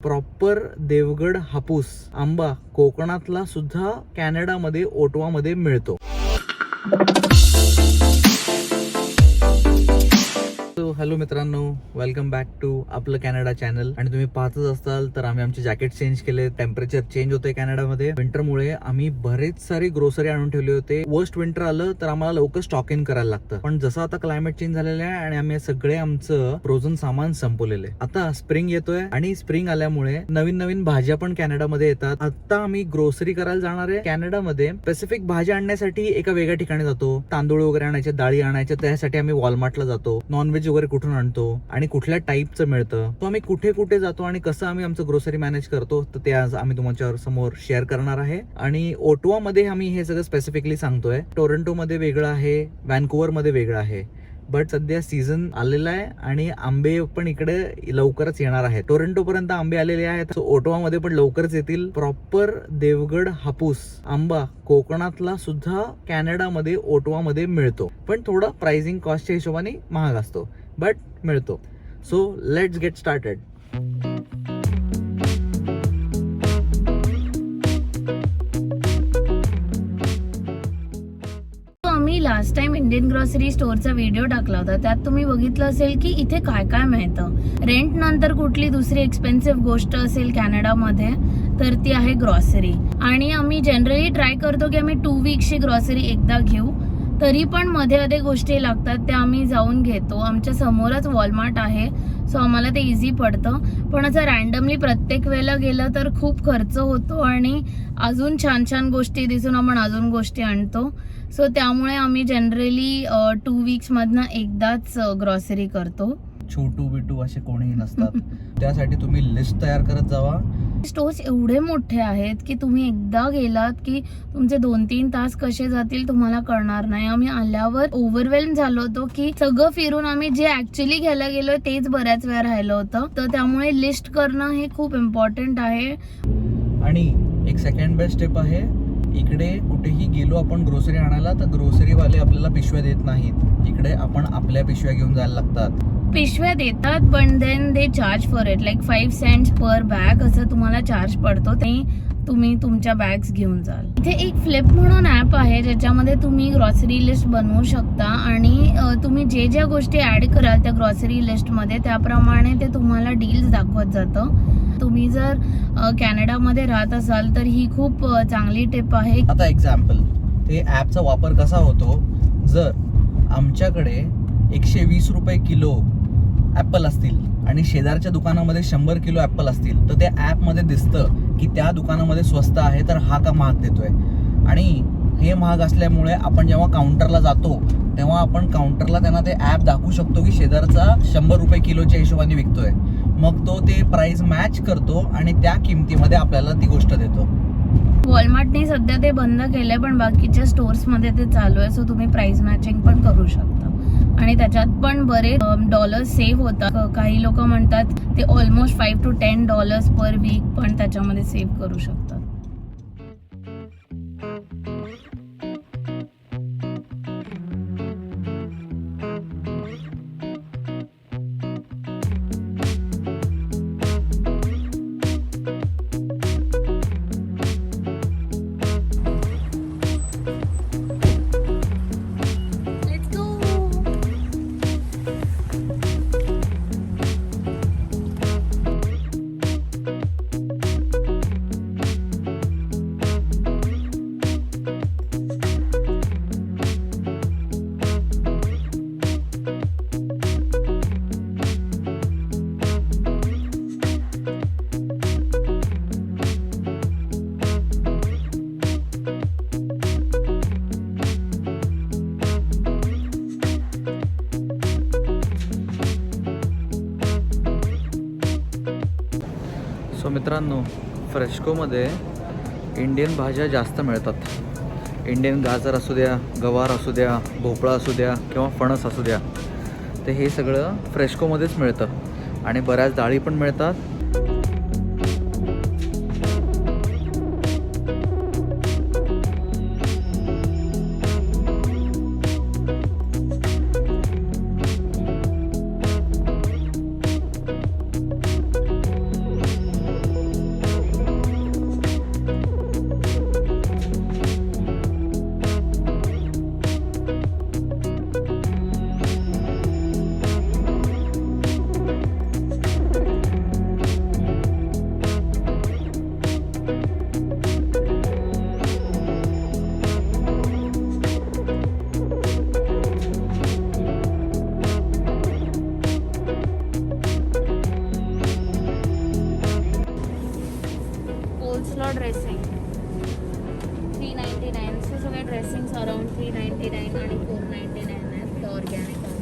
Proper Devgad हापूस आंबा कोकणातला सुद्धा कॅनडामध्ये ओटवामध्ये मिळतो. हॅलो मित्रांनो, वेलकम बॅक टू आपलं कॅनडा चॅनल. आणि तुम्ही पाहतच असताल तर आम्ही आमचे जॅकेट चेंज केले. टेम्परेचर चेंज होते कॅनडामध्ये. विंटरमुळे आम्ही बरेच सारी ग्रोसरी आणून ठेवली होते. वर्स्ट विंटर आलं तर आम्हाला लवकर स्टॉक इन करायला लागतं. पण जसं आता क्लायमेट चेंज झालेलं आहे आणि आम्ही सगळे आमचं फ्रोझन सामान संपवलेले. आता स्प्रिंग येतोय आणि स्प्रिंग आल्यामुळे नवीन नवीन भाज्या पण कॅनडामध्ये येतात. आता आम्ही ग्रोसरी करायला जाणार आहे. कॅनडामध्ये स्पेसिफिक भाज्या आणण्यासाठी एका वेगळ्या ठिकाणी जातो. तांदूळ वगैरे आणायचे, डाळी आणायच्या, त्यासाठी आम्ही वॉलमार्टला जातो. नॉनव्हेज वगैरे कुठून आणतो आणि कुठल्या टाईपचं मिळतं, तो आम्ही कुठे कुठे जातो आणि कसं आम्ही आमचं ग्रोसरी मॅनेज करतो, तर ते आज आम्ही तुमच्या समोर शेअर करणार आहे. आणि ओटवामध्ये आम्ही हे सगळं स्पेसिफिकली सांगतोय. टोरंटोमध्ये वेगळं आहे, व्हॅन्कुव्हरमध्ये वेगळं आहे. बट सध्या सीझन आलेला आहे आणि आंबे पण इकडे लवकरच येणार आहेत. टोरंटो पर्यंत आंबे आलेले आहेत, ओटवामध्ये पण लवकरच येतील. प्रॉपर देवगड हापूस आंबा कोकणातला सुद्धा कॅनडामध्ये ओटवामध्ये मिळतो, पण थोडा प्राइसिंग कॉस्टच्या हिशोबाने महाग असतो, बट मिळतो. So let's get started. आम्ही लास्ट टाइम इंडियन ग्रॉसरी स्टोअरचा व्हिडिओ टाकला होता. त्यात तुम्ही बघितलं असेल की इथे काय काय मिळतं. रेंट नंतर कुठली दुसरी एक्सपेन्सिव्ह गोष्ट असेल कॅनडामध्ये तर ती आहे ग्रॉसरी. आणि आम्ही जनरली ट्राय करतो की आम्ही 2 वीक्सची ग्रॉसरी एकदा घेऊ. तरी पण मध्ये मध्ये गोष्टी लागतात त्या आम्ही जाऊन घेतो. आमच्या समोरच वॉलमार्ट आहे, सो आम्हाला ते इझी पडतं. पण असं रॅन्डमली प्रत्येक वेळेला गेलं तर खूप खर्च होतो आणि अजून छान छान गोष्टी दिसून आपण अजून गोष्टी आणतो. सो त्यामुळे आम्ही जनरली 2 वीक्समधनं एकदाच ग्रॉसरी करतो. छोटू बिटू असे कोणीही नसतात. त्यासाठी तुम्ही लिस्ट तयार करत जावा. स्टोर्स एवढे मोठे आहेत की तुम्ही एकदा गेलात की तुमचे 2-3 तास कसे जातील तुम्हाला कळणार नाही. आम्ही आल्यावर ओव्हरवेल्म झालो होतो की सगळं फिरून आम्ही जे ऍक्च्युली घ्यायला गेलोय तेच बऱ्याच वेळ राहिलं होतं. तर त्यामुळे लिस्ट करणं हे खूप इम्पॉर्टंट आहे. आणि एक सेकंड बेस्ट स्टेप आहे, इकडे कुठेही गेलो आपण ग्रोसरी आणायला तर ग्रोसरीवाले आपल्याला पिशव्या देत नाहीत. इकडे आपण आपल्या पिशव्या घेऊन जायला लागतात. पिशव्या देतात पण then they charge for it, like 5 cents per bag असं तुम्हाला चार्ज पडतो. ते तुम्ही तुमच्या बॅग्स घेऊन जाल. इथे एक फ्लिप म्हणून ऍप आहे ज्याच्यामध्ये तुम्ही ग्रॉसरी लिस्ट बनवू शकता आणि तुम्ही जे ज्या गोष्टी ऍड कराल त्या ग्रॉसरी लिस्टमध्ये त्याप्रमाणे ते तुम्हाला डील्स दाखवत जातं. तुम्ही जर कॅनडामध्ये राहत असाल तर ही खूप चांगली टिप आहे. आता एक्झाम्पल, ते ऍपचा वापर कसा होतो, जर आमच्याकडे 120 रुपये किलो ऍपल असतील आणि शेजारच्या दुकानामध्ये 100 किलो ऍपल असतील तर त्या ऍपमध्ये दिसतं की त्या दुकानामध्ये स्वस्त आहे तर हा का महाग देतोय. आणि हे महाग असल्यामुळे आपण जेव्हा काउंटरला जातो तेव्हा आपण काउंटरला त्यांना ते ऍप दाखवू शकतो की शेजारचा 100 रुपये किलोच्या हिशोबाने विकतोय. मग तो ते प्राइस मॅच करतो आणि त्या किमतीमध्ये आपल्याला ती गोष्ट देतो. वॉलमार्टने सध्या ते बंद केलंय पण बाकीच्या स्टोर्समध्ये ते चालू आहे. सो तुम्ही प्राइस मॅचिंग पण करू शकता आणि त्याच्यात पण बरेच डॉलर्स सेव्ह होतात. काही लोक म्हणतात ते ऑलमोस्ट $5 to $10 पर वीक पण त्याच्यामध्ये सेव्ह करू शकतात. सो मित्रांनो, फ्रेशकोमध्ये इंडियन भाज्या जास्त मिळतात. इंडियन गाजर असू द्या, गवार असू द्या, भोपळा असू द्या किंवा फणस असू द्या, ते हे सगळं फ्रेशकोमध्येच मिळतं आणि बऱ्याच डाळी पण मिळतात. सगळं ड्रेसिंग 399 चे सगळे ड्रेसिंग्स अराउंड 399 आणि 499 आहेत ऑर्गॅनिक आहे.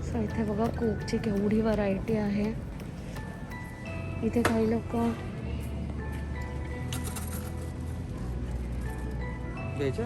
सो इथे बघा कोकची केवढी व्हरायटी आहे. इथे काही लोक घ्यायच्या.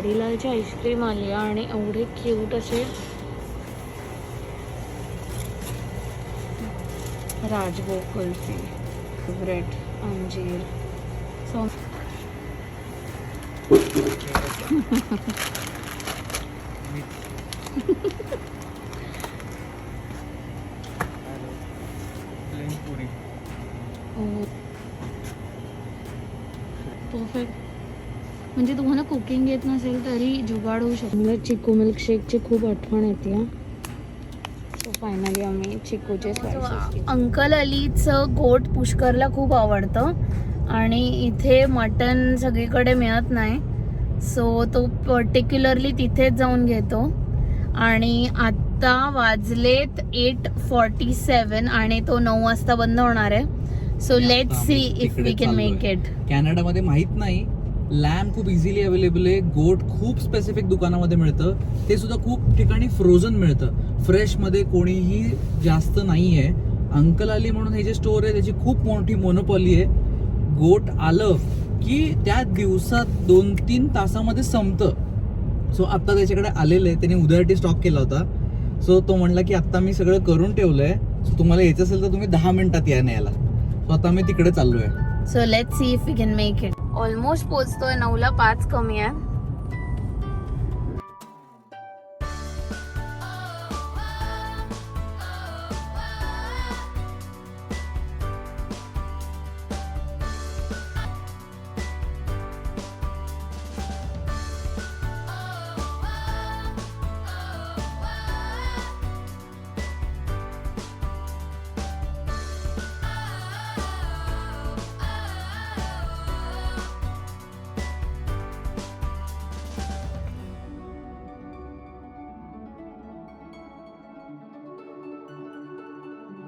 लालची आईस्क्रीम आली आणि एवढे क्यूट असे राजभोग कुल्फी, ब्रेड, अंजीर. So perfect. म्हणजे तुम्हाला कुकिंग येत नसेल तरी जुगाड होऊ शकतो. मला चिकू मिल्कशेकची खूप आठवण येते. सो फायनली आम्ही चिकूचे स्लाइसेस. अंकल अलीचं गोट पुष्करला खूप आवडतं आणि इथे मटन सगळीकडे मिळत नाही. सो तो पर्टिक्युलरली तिथेच जाऊन घेतो. आणि आत्ता वाजलेत 8:47 आणि तो 9 वाजता बंद होणार आहे. So let's see if we can make it. कॅनडामध्ये माहित नाही, लॅम्ब खूप इझिली अवेलेबल आहे. गोट खूप स्पेसिफिक दुकानामध्ये मिळतं. ते सुद्धा खूप ठिकाणी फ्रोझन मिळतं. फ्रेशमध्ये कोणीही जास्त नाही आहे. अंकल अली म्हणून हे जे स्टोअर आहे त्याची खूप मोठी मोनोपॉली आहे. गोट आलं की त्या दिवसात 2-3 तासामध्ये संपतं. सो आत्ता त्याच्याकडे आलेलं आहे. त्याने उद्यासाठी स्टॉक केला होता. सो तो म्हणला की आत्ता मी सगळं करून ठेवलंय. सो तुम्हाला यायचं असेल तर तुम्ही 10 मिनिटात या न्यायला. सो आता मी तिकडे चाललोय. So let's see if we can make it. Almost पोहोचतोय. 9ला 5 कमी आहे.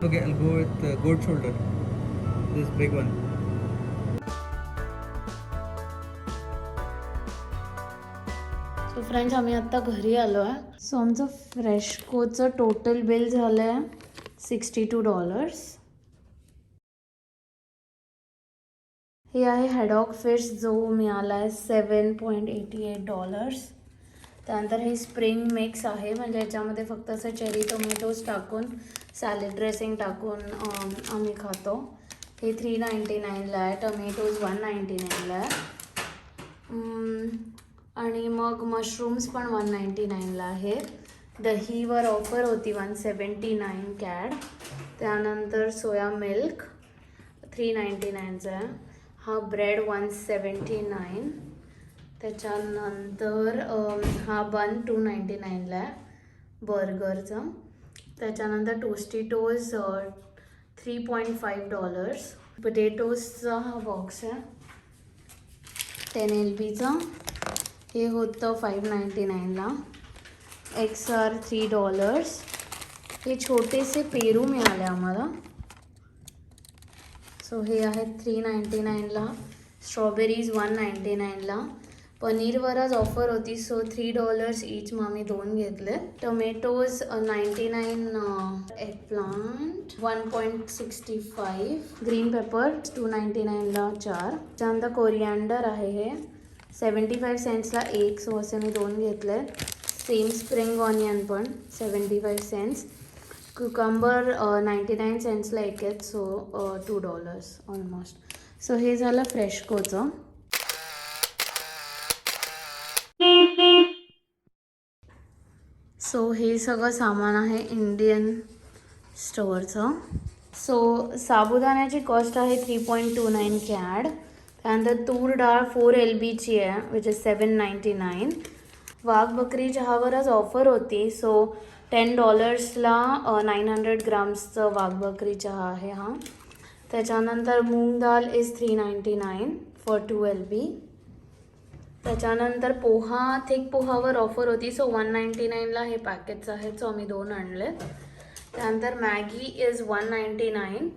Okay, I'll go with goat shoulder. This big one. So friends आम्ही आत्ता घरी आलो आहे. सो आमचं फ्रेशकोचं टोटल बिल झालं आहे $62. हे आहे हॅडॉक फिश जो मिळाला आहे $7.88. त्यानंतर हे स्प्रिंग मिक्स आहे, म्हणजे याच्यामध्ये फक्त असं चेरी टोमॅटोज टाकून सॅलड ड्रेसिंग टाकून आम्ही खातो. हे $3.99 आहे. टोमॅटोज $1.99 आहे. आणि मग मशरूम्स पण $1.99 आहेत. दहीवर ऑफर होती 179 कॅड. त्यानंतर सोया मिल्क $3.99 आहे. हा ब्रेड 179. त्याच्यानंतर हा बन $2.99 आहे बर्गरचा. त्याच्यानंतर टोस्टिटोज $3.5. पोटॅटोजचा हा बॉक्स आहे 10 LBचा. हे होतं $5.99. XR $3. हे छोटेसे पेरू मिळाले आम्हाला. सो हे आहेत $3.99. स्ट्रॉबेरीज $1.99. पनीरवरच ऑफर होती सो $3 ईच, मग आम्ही 2 घेतले. Tomatoes 99. Egg plant 1.65. Green pepper $2.99 4. त्यानंतर कोरिअँडर आहे हे 75 सेंट्सला 1, सो असे मी 2 घेतले. सेम स्प्रिंग ऑनियन पण 75 सेंट्स. क्युकंबर 99 सेंट्सला 1 आहेत, सो $2 ऑलमोस्ट. सो हे झालं फ्रेशकोचं. सो हे सगळं सामान आहे इंडियन स्टोअरचं. सो साबुदाण्याची कॉस्ट आहे 3.29 कॅड. त्यानंतर तूर डाळ 4 LBची आहे विच इज $7.99. वाघ बकरी चहावरच ऑफर होती सो $10ला 900 ग्राम्सचं वाघ बकरी चहा आहे हा. त्याच्यानंतर मूग दाल इज $3.99 फॉर 2 LB. त्याच्यानंतर पोहा, थिक पोहावर ऑफर होती सो $199ला हे पॅकेट्स आहेत, सो आम्ही 2 आणले. त्यानंतर मॅगी इज $199.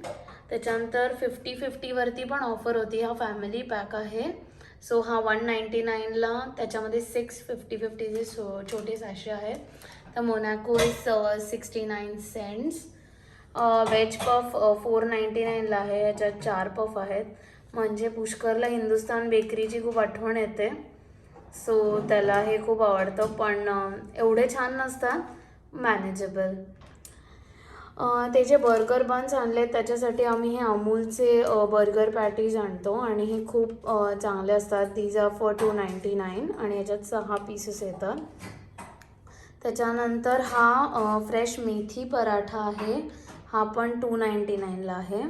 त्याच्यानंतर 50-50वरती पण ऑफर होती. हा फॅमिली पॅक आहे सो हा $199ला. त्याच्यामध्ये 6 50-50चे छोटे सॅशे आहेत. तर Monaco is 69 cents. Veg puff $4.99ला आहे. याच्यात 4 पफ आहेत, म्हणजे पुष्करला हिंदुस्तान बेकरीची खूप आठवण येते सो त्याला हे खूप आवडतं, पण एवढे छान नसतात, मॅनेजेबल. त्याचे बर्गर बन्स आणले, त्याच्यासाठी आम्ही हे अमूलचे बर्गर पॅटीज आणतो आणि हे खूप चांगले असतात. दीज आर फॉर $2.99 आणि याच्यात 6 पीसेस येतात. त्याच्यानंतर हा फ्रेश मेथी पराठा आहे, हा पण $2.99ला आहे.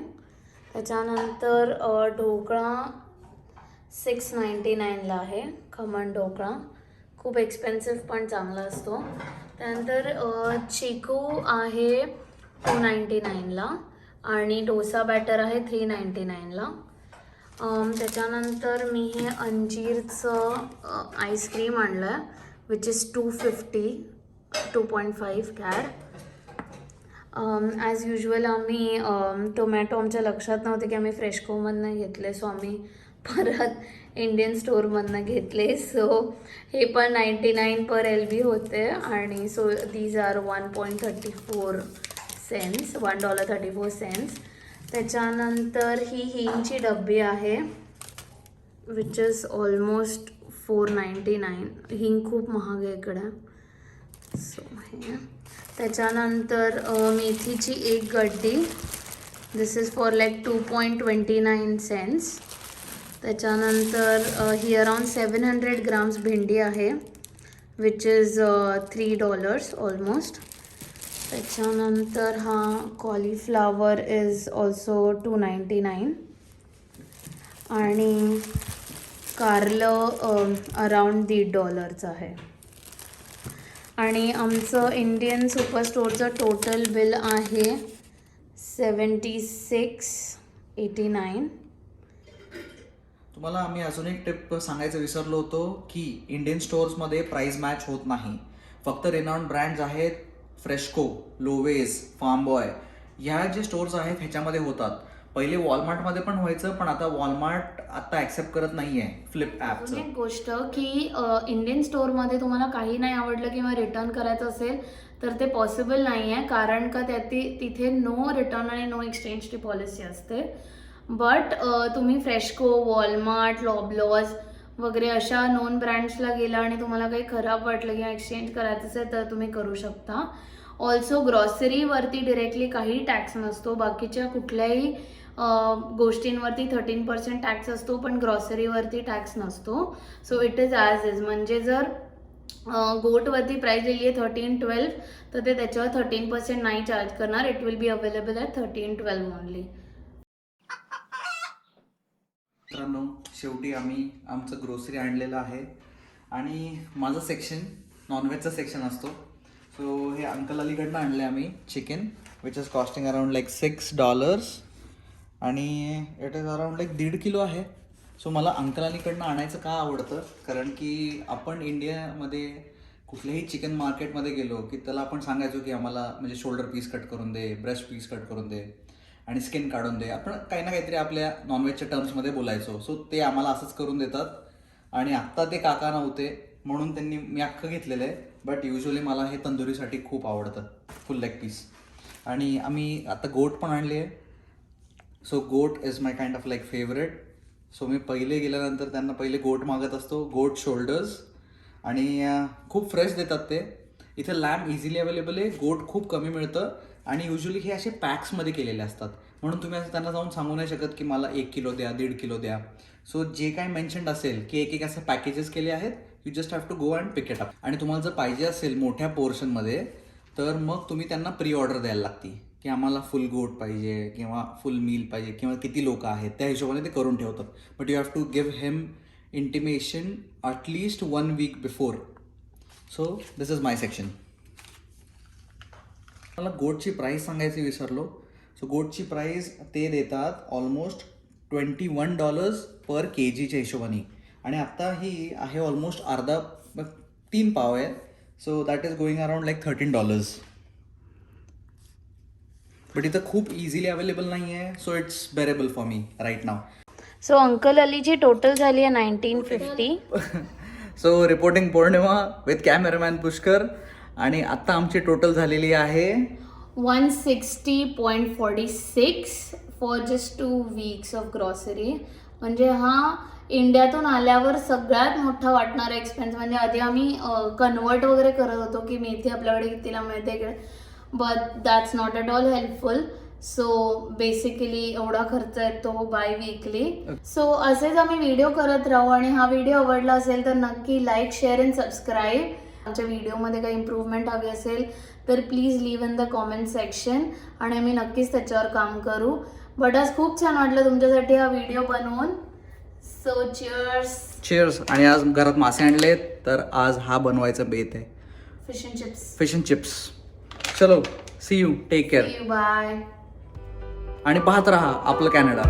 त्याच्यानंतर ढोकळा $6.99ला आहे. खमण ढोकळा खूप एक्सपेन्सिव्ह पण चांगला असतो. त्यानंतर चिकू आहे $2.99ला आणि डोसा बॅटर आहे $3.99ला. त्याच्यानंतर मी हे अंजीरचं आईस्क्रीम आणलं आहे which is $2.5 CAD. As usual आम्ही टोमॅटो आमच्या लक्षात नव्हते की आम्ही फ्रेशकोमधनं घेतले, सो आम्ही परत इंडियन स्टोअरमधनं घेतले. सो हे पण 99 पर LB होते आणि सो दीज आर 1.34 सेंट्स, $1.34. त्याच्यानंतर ही हिंगची डब्बी आहे विच इज ऑलमोस्ट $4.99. हिंग खूप महाग आहे इकडं. सो हे. त्याच्यानंतर मेथीची 1 गड्डी, दिस इज फॉर लाईक 2.29 सेंट्स. त्याच्यानंतर ही अराउंड 700 ग्राम्स भेंडी आहे विच इज $3 ऑलमोस्ट. त्याच्यानंतर हा कॉलीफ्लावर इज ऑल्सो $2.99 आणि कारलं अराउंड $1.50 आहे. आणि आमचं इंडियन सुपर स्टोअरचं टोटल बिल आहे $76.89. तुम्हाला आम्ही अजून एक टिप सांगायचं विसरलो होतो की इंडियन स्टोअर्समध्ये प्राइस मॅच होत नाही. फक्त रेनॉन ब्रँड्स आहेत फ्रेशको, लोवेज, फार्म बॉय ह्या जे स्टोर्स आहेत ह्याच्यामध्ये होतात. पहिले वॉलमार्टमध्ये पण व्हायचं, पण आता वॉलमार्ट आता ऍक्सेप्ट करत नाहीये फ्लिप अजून ऍपचं. एक गोष्ट की इंडियन स्टोअरमध्ये तुम्हाला काही नाही आवडलं किंवा रिटर्न करायचं असेल तर ते पॉसिबल नाही आहे, कारण का तिथे नो रिटर्न आणि नो एक्सचेंजची पॉलिसी असते. बट तुम्ही फ्रेशको, वॉलमार्ट, लॉबलॉज वगैरे अशा नोन ब्रँड्सला गेला आणि तुम्हाला काही खराब वाटलं किंवा एक्सचेंज करायचं असेल तर तुम्ही करू शकता. ऑल्सो ग्रॉसरीवरती डिरेक्टली काही टॅक्स नसतो. बाकीच्या कुठल्याही गोष्टींवरती 13% टॅक्स असतो, पण ग्रॉसरीवरती टॅक्स नसतो. So it is as is. म्हणजे जर गोटवरती प्राईस लिहिली आहे 13-12 तर ते त्याच्यावर 13% नाही चार्ज करणार. It will be available at 13-12 only. मित्रांनो, शेवटी आम्ही आमचं ग्रोसरी आणलेलं आहे आणि माझं सेक्शन नॉनव्हेजचं सेक्शन असतो. सो हे अंकल अलीकडनं आणले आम्ही chicken, which is costing around like $6 आणि it is around like 1.5 kilo आहे. सो मला अंकल अलीकडनं आणायचं का आवडतं, कारण की आपण इंडियामध्ये कुठल्याही चिकन मार्केटमध्ये गेलो की त्याला आपण सांगायचो की आम्हाला म्हणजे शोल्डर पीस कट करून दे, ब्रेस्ट पीस कट करून दे आणि स्किन काढून दे. आपण काही ना काहीतरी आपल्या नॉनव्हेजच्या टर्म्समध्ये बोलायचो. सो ते आम्हाला असंच करून देतात. आणि आत्ता ते काका नव्हते म्हणून त्यांनी मी अख्खं घेतलेलं आहे. बट युजली मला हे तंदुरीसाठी खूप आवडतं, फुल लेग पीस. आणि आम्ही आता गोट पण आणली आहे. So goat is my kind of like favourite. So मी पहिले गेल्यानंतर त्यांना पहिले गोट मागत असतो, गोट शोल्डर्स. आणि खूप फ्रेश देतात ते. इथे लॅम्ब इझिली अवेलेबल आहे, गोट खूप कमी मिळतं आणि युजली हे असे पॅक्समध्ये केलेले असतात. म्हणून तुम्ही असं त्यांना जाऊन सांगू नाही शकत की मला 1 किलो द्या, 1.5 किलो द्या. सो जे काय मेन्शन्ड असेल की एक असं पॅकेजेस केले आहेत, you just have to go and pick it up. आणि तुम्हाला जर पाहिजे असेल मोठ्या पोर्शनमध्ये तर मग तुम्ही त्यांना प्री ऑर्डर द्यायला लागते की आम्हाला फुल गोट पाहिजे किंवा फुल मील पाहिजे किंवा किती लोक आहेत त्या हिशोबाने ते करून ठेवतात. But you have to give him intimation at least 1 week before. So this is my section. मला गोटची प्राईस सांगायची विसरलो. सो गोटची प्राईस ते देतात ऑलमोस्ट $21 पर kgच्या हिशोबाने. आणि आत्ता ही आहे ऑलमोस्ट 3 पाव आहे. So that is going around like $13. But इथं खूप इझिली अवेलेबल नाही आहे. So it's bearable for me right now. So uncle अलीची टोटल झाली आहे 1950. So reporting Pournima with cameraman Pushkar. आणि आत्ता आमची टोटल झालेली आहे 160.46 for just 2 weeks of grocery. म्हणजे हा इंडियातून आल्यावर सगळ्यात मोठा वाटणारा एक्सपेन्स. म्हणजे आधी आम्ही कन्वर्ट वगैरे करत होतो की मेथी आपल्याकडे कितीला मिळते इकडे, but that's not at all helpful. So basically एवढा खर्च येतो बाय वीकली. सो असेच आम्ही व्हिडिओ करत राहू. आणि हा व्हिडिओ आवडला असेल तर नक्की लाईक, शेअर अँड सबस्क्राईब. आमच्या व्हिडिओमध्ये काही इम्प्रूव्हमेंट हवी असेल तर please live in the comment section आणि आम्ही नक्कीच त्याच्यावर काम करू. बट आज खूप छान वाटलं तुमच्यासाठी हा व्हिडिओ बनवून. So cheers. आणि आज घरात मासे आणले तर आज हा बनवायचा बेत आहे, फिश अँड चिप्स. चलो, see you, take care. Bye. आणि पाहत राहा आपलं कॅनडा.